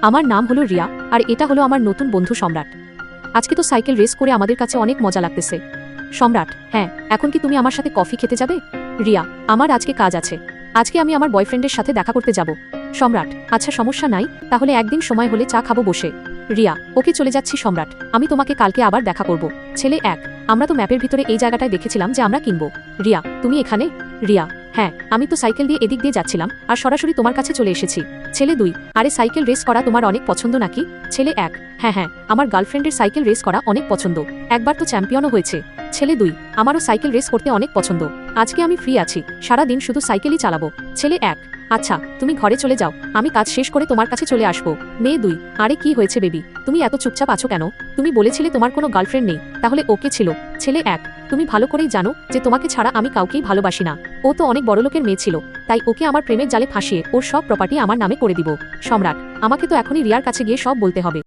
আমার নাম হলো রিয়া, আর এটা হলো আমার নতুন বন্ধু সম্রাট। আজকে তো সাইকেল রেস করে আমাদের কাছে অনেক মজা লাগতেছে। সম্রাট: হ্যাঁ, এখন কি তুমি আমার সাথে কফি খেতে যাবে? রিয়া: আমার আজকে কাজ আছে, আজকে আমি আমার বয়ফ্রেন্ডের সাথে দেখা করতে যাব। সম্রাট: আচ্ছা, সমস্যা নাই, তাহলে একদিন সময় হলে চা খাবো বসে। রিয়া: ওকে, চলে যাচ্ছি সম্রাট, আমি তোমাকে কালকে আবার দেখা করব। ছেলে 1: আমরা তো ম্যাপের ভিতরে এই জায়গাটায় দেখেছিলাম যে আমরা কিনবো। রিয়া: তুমি এখানে? রিয়া: হ্যাঁ, আমি তো সাইকেল দিয়ে এদিক দিয়ে যাচ্ছিলাম আর সরাসরি তোমার কাছে চলে এসেছি। ছেলে 2: আরে, সাইকেল রেস করা তোমার অনেক পছন্দ নাকি? ছেলে 1: হ্যাঁ হ্যাঁ, আমার গার্লফ্রেন্ডের সাইকেল রেস করা অনেক পছন্দ, একবার তো চ্যাম্পিয়নও হয়েছে। ছেলে 2: আমারও সাইকেল রেস করতে অনেক পছন্দ, আজকে আমি ফ্রি আছি, সারা দিন শুধু সাইকেলই চালাবো। ছেলে 1: আচ্ছা, তুমি ঘরে চলে যাও, আমি কাজ শেষ করে তোমার কাছে চলে আসবো। মেয়ে 2: আরে কি হয়েছে বেবি, তুমি এত চুপচাপ আছো কেন? তুমি বলেছিলে তোমার কোনো গার্লফ্রেন্ড নেই, তাহলে ওকে ছিল? ছেলে 1: তুমি ভালো করেই জানো যে তোমাকে ছাড়া আমি কাউকেই ভালোবাসি না। ও তো অনেক বড়লোকের মেয়ে ছিল, তাই ওকে আমার প্রেমের জালে ফাঁসিয়ে ওর সব প্রপার্টি আমার নামে করে দিব। সম্রাট: আমাকে তো এখনই রিয়ার কাছে গিয়ে সব বলতে হবে।